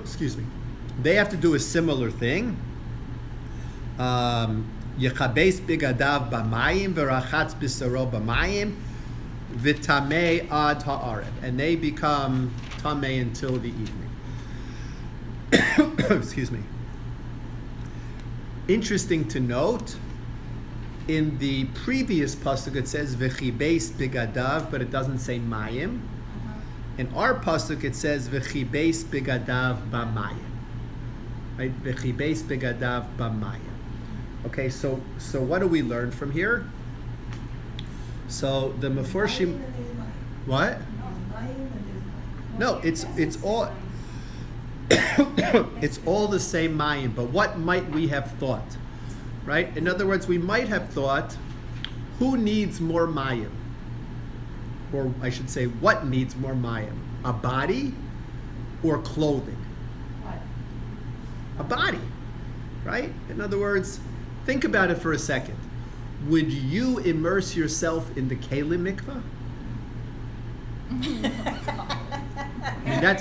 excuse me. They have to do a similar thing. Yechabes bigadav b'mayim v'rachatz b'saro b'mayim v'tamei ad ha'arev, and they become tamei until the evening. Excuse me. Interesting to note, in the previous pasuk it says v'chibes bigadav, but it doesn't say mayim. In our pasuk it says v'chibes bigadav b'mayim. Right? V'chibes bigadav b'mayim. Okay, so what do we learn from here? So the Meforshim, what? No, it's all. It's all the same mayim, but what might we have thought? Right? In other words, we might have thought, who needs more mayim? Or I should say, what needs more mayim? A body or clothing? What? A body, right? In other words, think about it for a second. Would you immerse yourself in the Kalim mikvah? I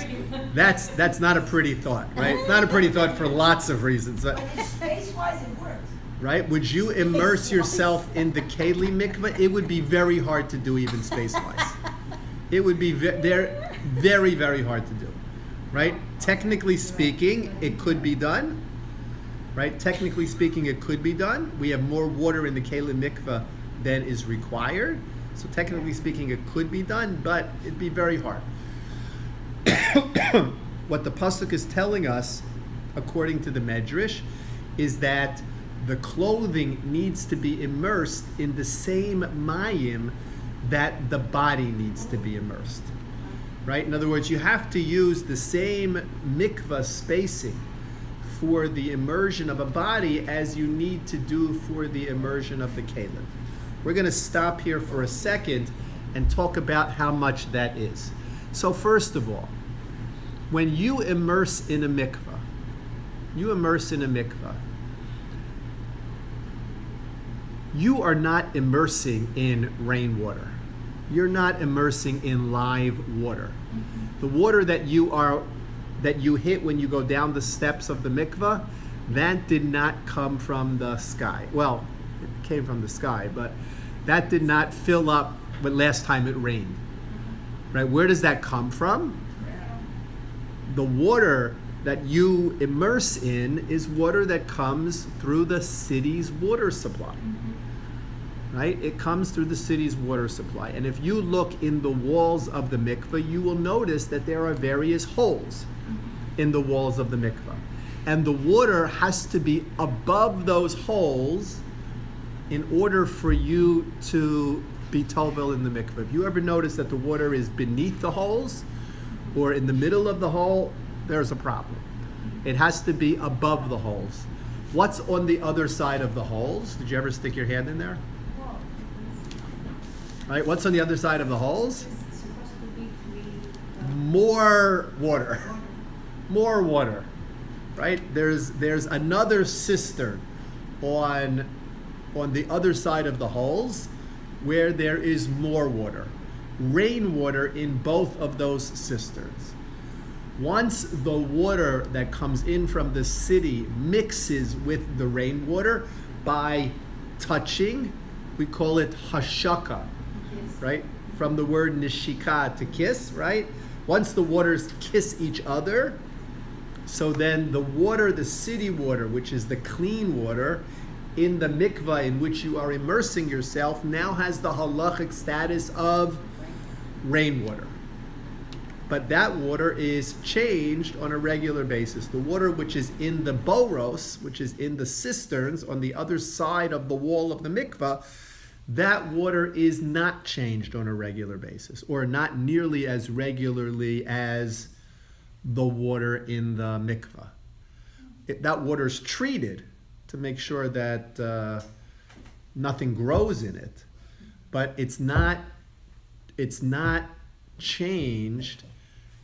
mean, that's not a pretty thought, right? It's not a pretty thought for lots of reasons, But it's space-wise, it works. right? Would you immerse yourself in the Kalim mikvah? It would be very hard to do, even space-wise. It would be very, very hard to do, right? Technically speaking, it could be done, right? Technically speaking, it could be done. We have more water in the Kalim mikvah than is required. So technically speaking, it could be done, but it'd be very hard. What the pasuk is telling us, according to the Medrash, is that the clothing needs to be immersed in the same mayim that the body needs to be immersed. Right? In other words, you have to use the same mikvah spacing for the immersion of a body as you need to do for the immersion of the kalim. We're going to stop here for a second and talk about how much that is. So first of all, when you immerse in a mikvah, you are not immersing in rainwater. You're not immersing in live water. The water that you hit when you go down the steps of the mikvah, that did not come from the sky. Well, it came from the sky, but that did not fill up when last time it rained. Right? Where does that come from? The water that you immerse in is water that comes through the city's water supply. Right? It comes through the city's water supply. And if you look in the walls of the mikveh, you will notice that there are various holes in the walls of the mikveh. And the water has to be above those holes in order for you to be tovel in the mikveh. If you ever notice that the water is beneath the holes or in the middle of the hole, there's a problem. It has to be above the holes. What's on the other side of the holes? Did you ever stick your hand in there? Right, what's on the other side of the holes? It's supposed to be free. More water. More water. Right? There's another cistern on the other side of the holes where there is more water. Rainwater in both of those cisterns. Once the water that comes in from the city mixes with the rainwater by touching, we call it hashaka. Right? From the word nishika, to kiss, right? Once the waters kiss each other, so then the water, the city water, which is the clean water, in the mikvah in which you are immersing yourself, now has the halachic status of rainwater. But that water is changed on a regular basis. The water which is in the boros, which is in the cisterns on the other side of the wall of the mikvah, that water is not changed on a regular basis, or not nearly as regularly as the water in the mikvah. That water is treated to make sure that nothing grows in it, but it's not changed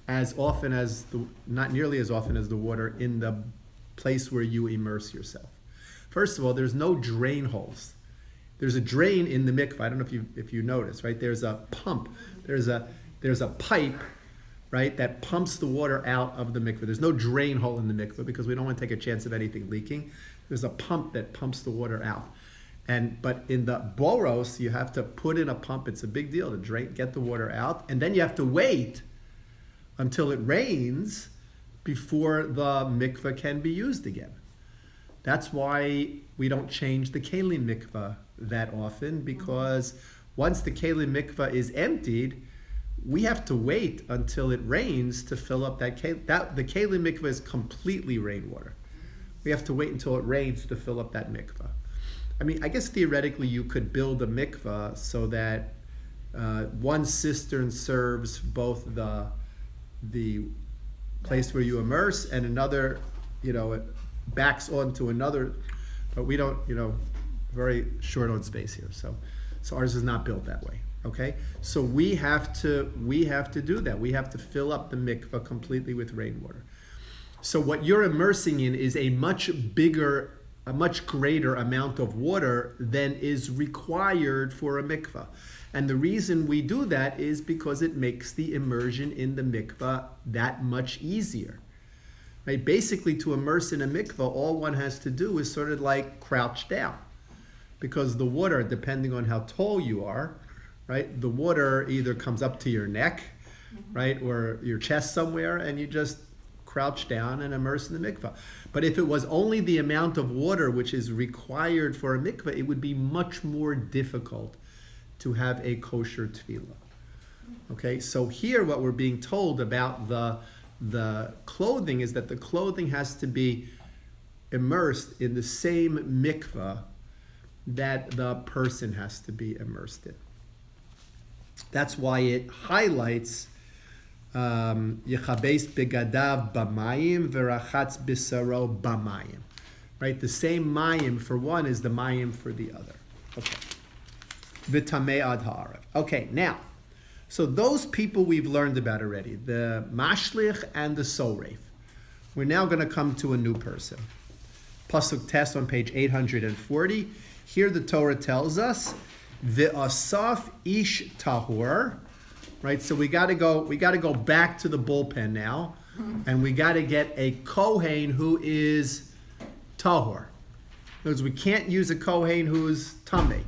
as often as not nearly as often as the water in the place where you immerse yourself. First of all, there's no drain holes. There's a drain in the mikvah. I don't know if you notice, right? There's a pump. There's a pipe, right, that pumps the water out of the mikvah. There's no drain hole in the mikvah because we don't want to take a chance of anything leaking. There's a pump that pumps the water out. But in the boros, you have to put in a pump. It's a big deal to get the water out, and then you have to wait until it rains before the mikvah can be used again. That's why we don't change the kelim mikvah that often, because once the kelim mikvah is emptied, we have to wait until it rains to fill up that kelim. The kelim mikvah is completely rainwater. We have to wait until it rains to fill up that mikvah. I mean, I guess theoretically you could build a mikvah so that one cistern serves both the place where you immerse, and another, it backs onto another, but we don't, very short on space here. So ours is not built that way. Okay, so we have to do that. We have to fill up the mikvah completely with rainwater. So what you're immersing in is a much greater amount of water than is required for a mikvah. And the reason we do that is because it makes the immersion in the mikvah that much easier. Right? Basically, to immerse in a mikvah, all one has to do is sort of like crouch down. Because the water, depending on how tall you are, right, the water either comes up to your neck, right, or your chest somewhere, and you just crouch down and immerse in the mikvah. But if it was only the amount of water which is required for a mikvah, it would be much more difficult to have a kosher tefillah. Okay, so here what we're being told about the clothing is that the clothing has to be immersed in the same mikvah that the person has to be immersed in. That's why it highlights Yechabes begadav b'mayim v'rachatz b'saro b'mayim. Right, the same mayim for one is the mayim for the other. Okay. V'tamei ad ha'arav. Okay, now, so those people we've learned about already, the mashlich and the soref. We're now going to come to a new person. Pasuk Tes on page 840. Here the Torah tells us, V'asaf ish tahor. Right, so we got to go back to the bullpen now, and we got to get a kohen who is tahor. Because we can't use a kohen who's tameh.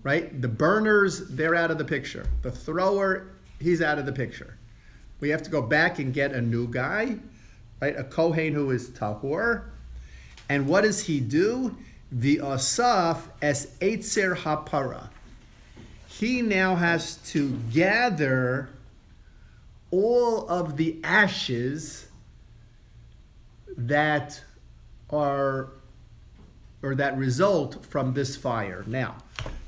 Right, the burners, they're out of the picture. The thrower, he's out of the picture. We have to go back and get a new guy, right? A kohen who is tahor, and what does he do? V'asaf es eitzer hapara. He now has to gather all of the ashes that are, or that result from this fire. Now,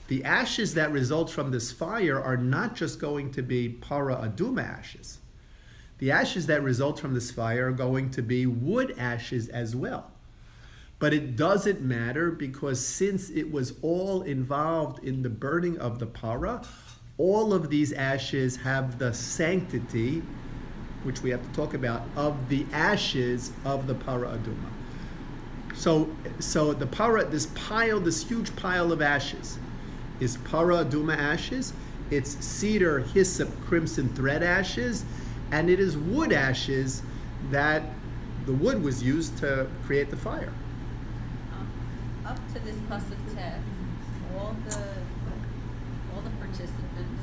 the ashes that result from this fire are not just going to be para aduma ashes. The ashes that result from this fire are going to be wood ashes as well. But it doesn't matter, because since it was all involved in the burning of the para, all of these ashes have the sanctity, which we have to talk about, of the ashes of the para aduma. So the para, this huge pile of ashes, is para aduma ashes. It's cedar, hyssop, crimson thread ashes, and it is wood ashes that the wood was used to create the fire. Up to this pasuk tet, all the participants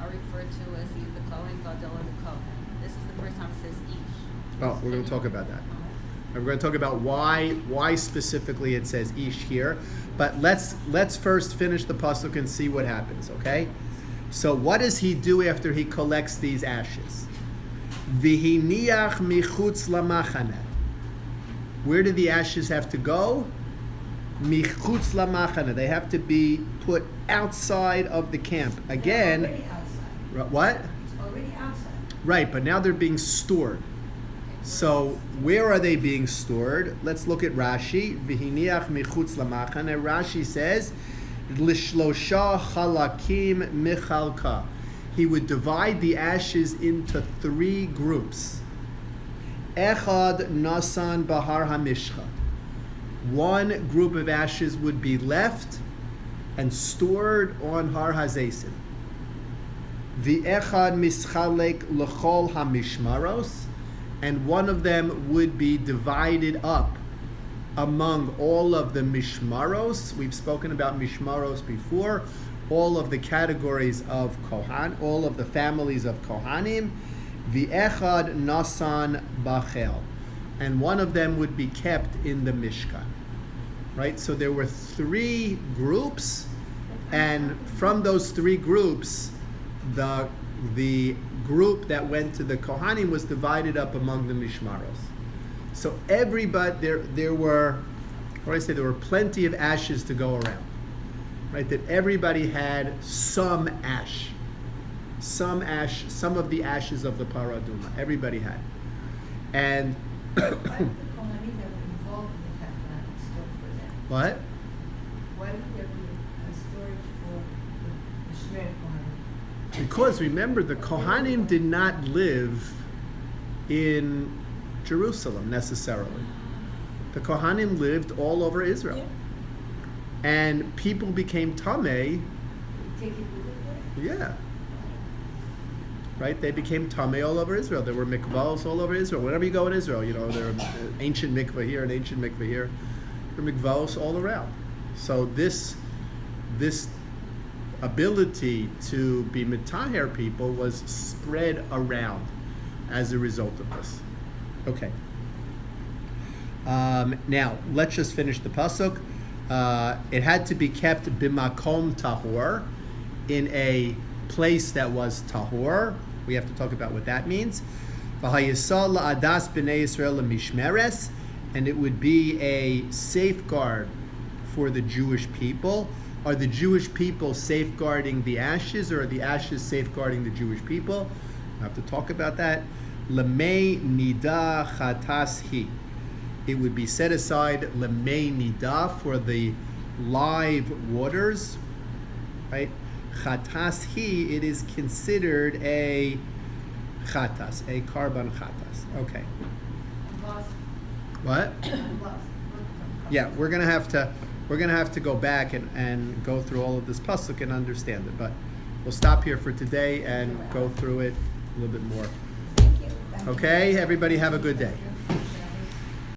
are referred to as either the Kohen Gadol or the Kohen. This is the first time it says ish. Oh, we're going to talk about that. And we're going to talk about why specifically it says ish here. But let's first finish the pasuk and see what happens, okay? So what does he do after he collects these ashes? V'hiniach michutz lamachane. Where do the ashes have to go? Michutz lamachane. They have to be put outside of the camp. Again, They're already outside. what? It's already outside. Right, but now they're being stored. So where are they being stored? Let's look at Rashi. V'hiniach michutz lamachane. Rashi says, Lishlosha chalakim michalka. He would divide the ashes into 3 groups. Echad nasan bahar hamishcha. One group of ashes would be left and stored on Har Hazeisim. V'echad mischalek l'chol hamishmaros. And one of them would be divided up among all of the mishmaros. We've spoken about mishmaros before. All of the categories of Kohan, all of the families of Kohanim. V'echad nasan bachel. And one of them would be kept in the Mishkan. Right? So there were 3 groups, and from those 3 groups, the group that went to the Kohanim was divided up among the Mishmaros. So everybody, there were plenty of ashes to go around. Right? That everybody had some of the ashes of the Paraduma. Everybody had. And Why would the Kohanim ever be involved in the tabernacle store for them? what? Why would there be a storage for the Shmer Kohanim? Because remember, the Kohanim did not live in Jerusalem necessarily. The Kohanim lived all over Israel. Yeah. And people became tameh, They take it with it there? yeah. Right? They became tameh all over Israel. There were mikvahs all over Israel. Whenever you go in Israel, you know, there are ancient mikvah here and ancient mikvah here. There are mikvahs all around. So this ability to be mitaher people was spread around as a result of this. Okay. Now, let's just finish the pasuk. It had to be kept bimakom tahor, in a place that was tahor. We have to talk about what that means. V'hayisal la'adas b'nei Yisrael mishmeres, and it would be a safeguard for the Jewish people. Are the Jewish people safeguarding the ashes, or are the ashes safeguarding the Jewish people? I have to talk about that. Lemei nida chatas hi. It would be set aside lemei nida for the live waters, right? Chatas hi, it is considered a chatas, a carbon chatas. Okay. And lost, What? and lost. Yeah, we're gonna have to go back and go through all of this pasuk and understand it. But we'll stop here for today and go through it a little bit more. Thank you. Okay, everybody have a good day.